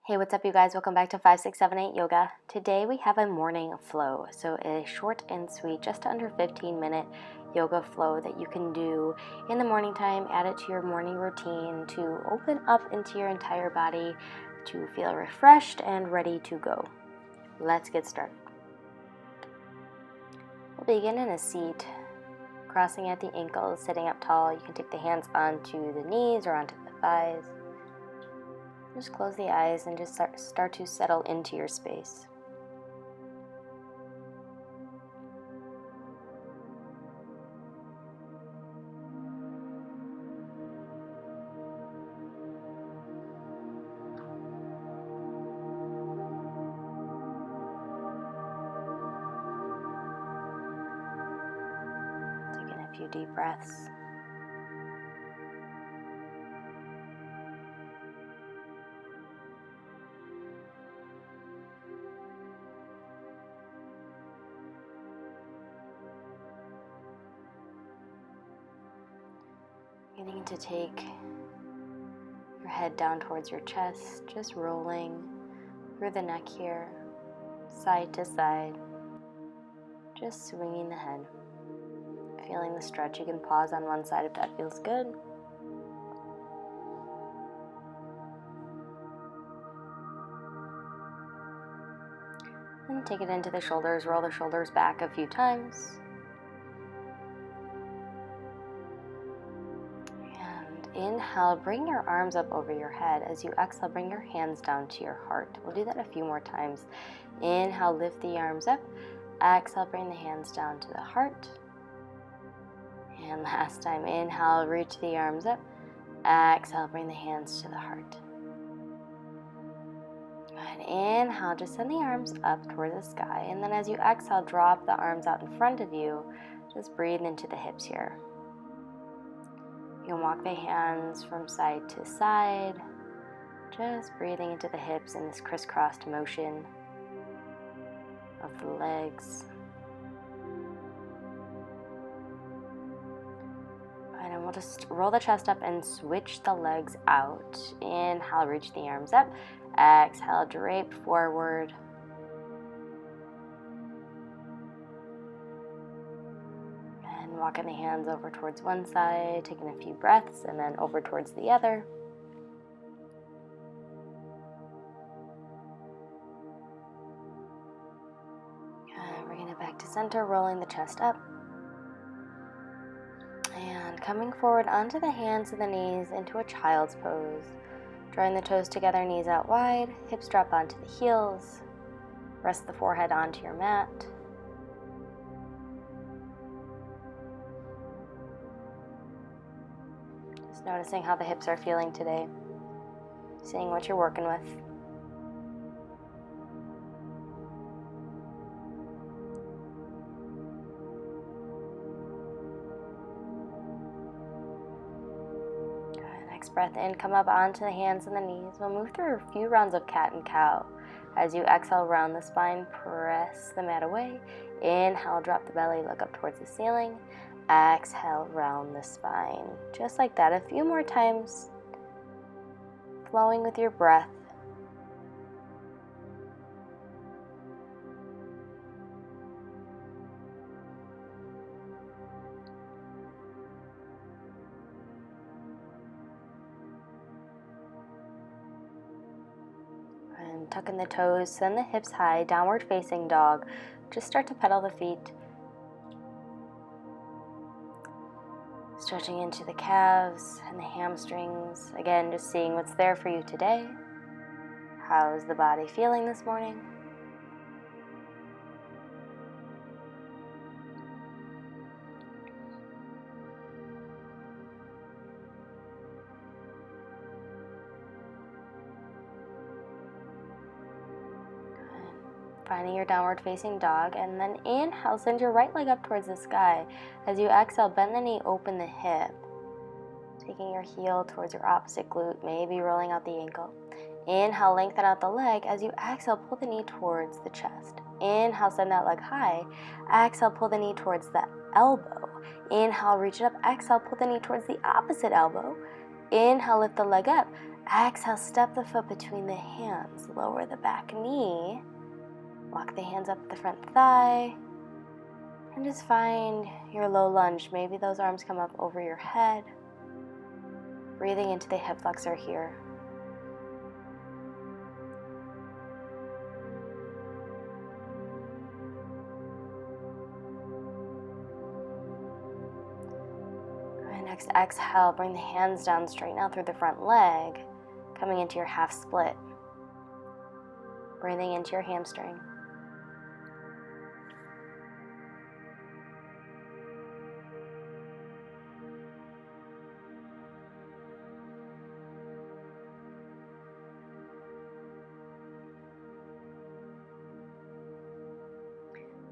Hey, what's up, you guys? Welcome back to 5678 Yoga. Today we have a morning flow, so a short and sweet, just under 15-minute yoga flow that you can do in the morning time. Add it to your morning routine to open up into your entire body to feel refreshed and ready to go. Let's get started. We'll begin in a seat, crossing at the ankles, sitting up tall. You can take the hands onto the knees or onto the thighs. Just close the eyes and just start to settle into your space. Taking a few deep breaths. Beginning to take your head down towards your chest, just rolling through the neck here, side to side, just swinging the head. Feeling the stretch, you can pause on one side if that feels good. And take it into the shoulders, roll the shoulders back a few times. Inhale, bring your arms up over your head. As you exhale, bring your hands down to your heart. We'll do that a few more times. Inhale, lift the arms up. Exhale, bring the hands down to the heart. And last time, inhale, reach the arms up. Exhale, bring the hands to the heart. Good. Inhale, just send the arms up toward the sky. And then as you exhale, drop the arms out in front of you. Just breathe into the hips here. You can walk the hands from side to side, just breathing into the hips in this crisscrossed motion of the legs. And then we'll just roll the chest up and switch the legs out. Inhale, reach the arms up. Exhale, drape forward. Walking the hands over towards one side, taking a few breaths, and then over towards the other. Bringing it back to center, rolling the chest up. And coming forward onto the hands and the knees into a child's pose. Drawing the toes together, knees out wide, hips drop onto the heels. Rest the forehead onto your mat. Noticing how the hips are feeling today. Seeing what you're working with. Good. Next breath in, come up onto the hands and the knees. We'll move through a few rounds of cat and cow. As you exhale, round the spine, press the mat away. Inhale, drop the belly, look up towards the ceiling. Exhale, round the spine. Just like that, a few more times, flowing with your breath. And tuck in the toes, send the hips high, downward facing dog. Just start to pedal the feet. Stretching into the calves and the hamstrings. Again, just seeing what's there for you today. How's the body feeling this morning? Finding your downward facing dog, and then inhale, send your right leg up towards the sky. As you exhale, bend the knee, open the hip. Taking your heel towards your opposite glute, maybe rolling out the ankle. Inhale, lengthen out the leg. As you exhale, pull the knee towards the chest. Inhale, send that leg high. Exhale, pull the knee towards the elbow. Inhale, reach it up. Exhale, pull the knee towards the opposite elbow. Inhale, lift the leg up. Exhale, step the foot between the hands, lower the back knee, walk the hands up the front thigh, and just find your low lunge. Maybe those arms come up over your head. Breathing into the hip flexor here. And next, exhale, bring the hands down, straighten out through the front leg, coming into your half split. Breathing into your hamstring.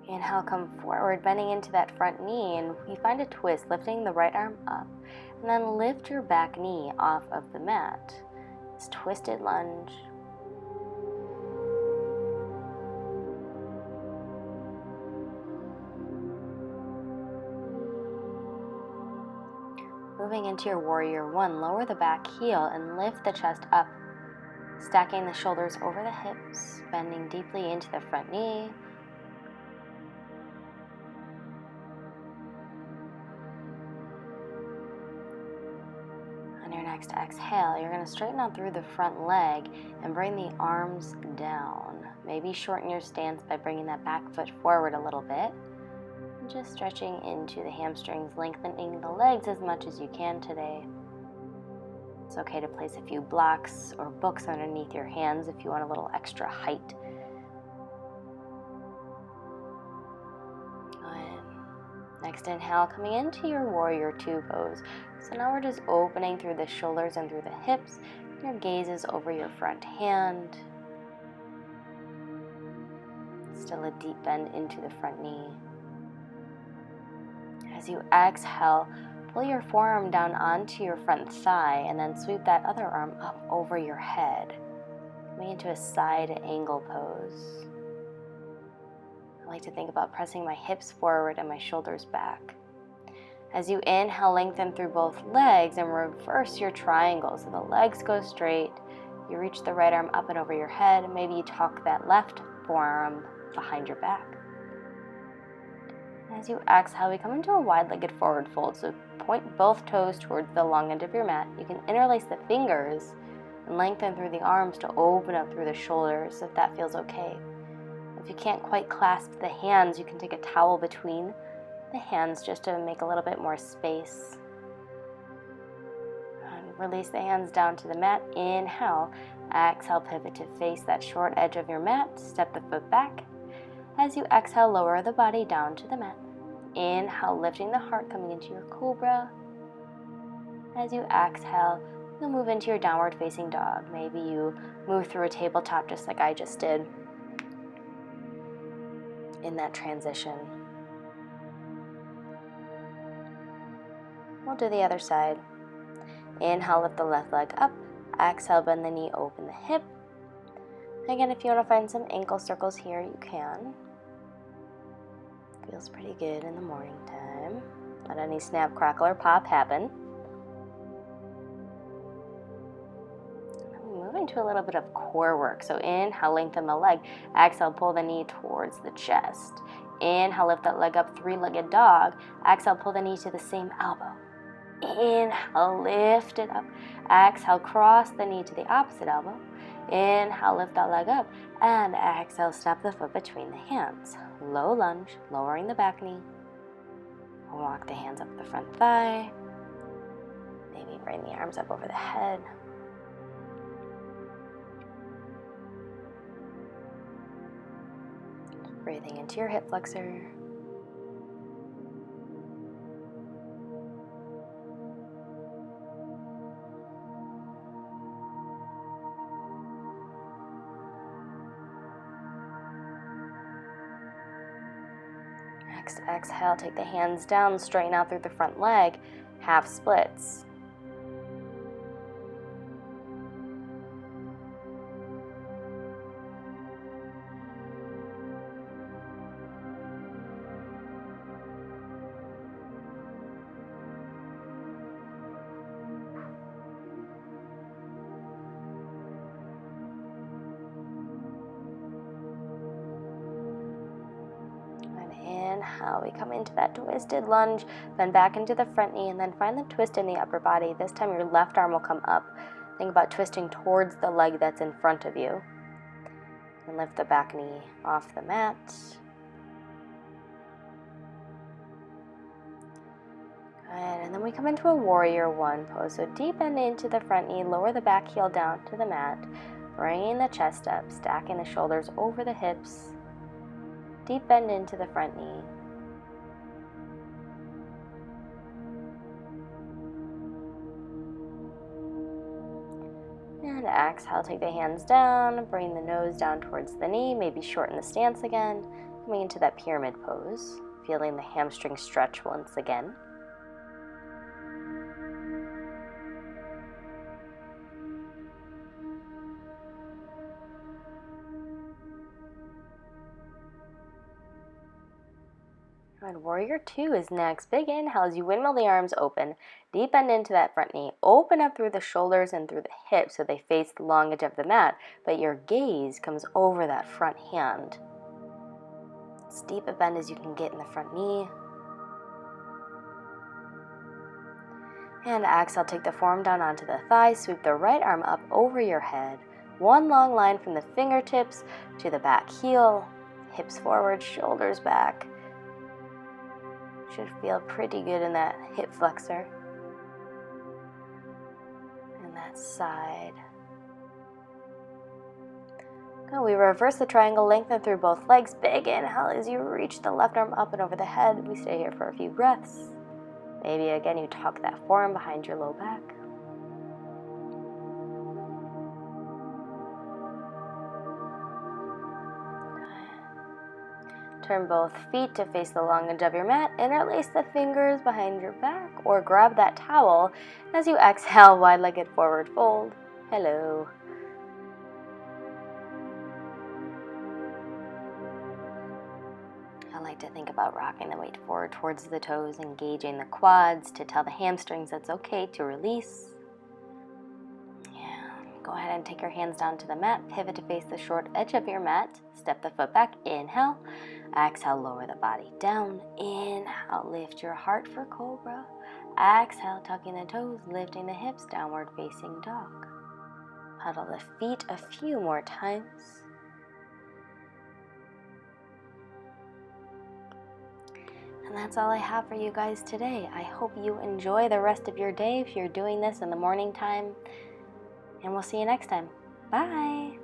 Inhale, come forward, bending into that front knee, and you find a twist, lifting the right arm up, and then lift your back knee off of the mat. This twisted lunge. Moving into your warrior one, lower the back heel and lift the chest up, stacking the shoulders over the hips, bending deeply into the front knee. On your next exhale, you're going to straighten out through the front leg and bring the arms down. Maybe shorten your stance by bringing that back foot forward a little bit. Just stretching into the hamstrings, lengthening the legs as much as you can today. It's okay to place a few blocks or books underneath your hands if you want a little extra height. Next inhale, coming into your warrior two pose. So now we're just opening through the shoulders and through the hips. Your gaze is over your front hand. Still a deep bend into the front knee. As you exhale, pull your forearm down onto your front thigh and then sweep that other arm up over your head, coming into a side angle pose. I like to think about pressing my hips forward and my shoulders back. As you inhale, lengthen through both legs and reverse your triangle. So the legs go straight. You reach the right arm up and over your head. Maybe you tuck that left forearm behind your back. As you exhale, we come into a wide-legged forward fold. So point both toes towards the long end of your mat. You can interlace the fingers and lengthen through the arms to open up through the shoulders if that feels okay. If you can't quite clasp the hands, you can take a towel between the hands just to make a little bit more space. And release the hands down to the mat. Inhale. Exhale, pivot to face that short edge of your mat. Step the foot back. As you exhale, lower the body down to the mat. Inhale, lifting the heart, coming into your cobra. As you exhale, you'll move into your downward facing dog. Maybe you move through a tabletop just like I just did in that transition. We'll do the other side. Inhale, lift the left leg up. Exhale, bend the knee, open the hip. Again, if you want to find some ankle circles here, you can. Feels pretty good in the morning time. Let any snap, crackle, or pop happen. Move into a little bit of core work. So inhale, lengthen the leg. Exhale, pull the knee towards the chest. Inhale, lift that leg up, three-legged dog. Exhale, pull the knee to the same elbow. Inhale, lift it up. Exhale, cross the knee to the opposite elbow. Inhale, lift that leg up. And exhale, step the foot between the hands. Low lunge, lowering the back knee. Walk the hands up the front thigh. Maybe bring the arms up over the head. Breathing into your hip flexor. Next, exhale, take the hands down, straighten out through the front leg, half splits. Inhale, we come into that twisted lunge, then back into the front knee, and then find the twist in the upper body. This time your left arm will come up. Think about twisting towards the leg that's in front of you. And lift the back knee off the mat. Good, and then we come into a warrior one pose. So deep bend into the front knee, lower the back heel down to the mat, bringing the chest up, stacking the shoulders over the hips. Deep bend into the front knee. And exhale, take the hands down, bring the nose down towards the knee, maybe shorten the stance again, coming into that pyramid pose, feeling the hamstring stretch once again. And warrior two is next. Big inhale as you windmill the arms open. Deep bend into that front knee. Open up through the shoulders and through the hips so they face the long edge of the mat, but your gaze comes over that front hand. As deep a bend as you can get in the front knee. And exhale, take the forearm down onto the thigh. Sweep the right arm up over your head. One long line from the fingertips to the back heel. Hips forward, shoulders back. Should feel pretty good in that hip flexor. And that side. Good. We reverse the triangle, lengthen through both legs. Big inhale as you reach the left arm up and over the head. We stay here for a few breaths. Maybe again you tuck that forearm behind your low back. Turn both feet to face the long edge of your mat. Interlace the fingers behind your back or grab that towel. As you exhale, wide-legged forward fold. Hello. I like to think about rocking the weight forward towards the toes, engaging the quads to tell the hamstrings it's okay to release. Go ahead and take your hands down to the mat. Pivot to face the short edge of your mat. Step the foot back. Inhale. Exhale, lower the body down. Inhale, lift your heart for cobra. Exhale, tucking the toes, lifting the hips, downward facing dog. Huddle the feet a few more times. And that's all I have for you guys today. I hope you enjoy the rest of your day if you're doing this in the morning time. And we'll see you next time. Bye!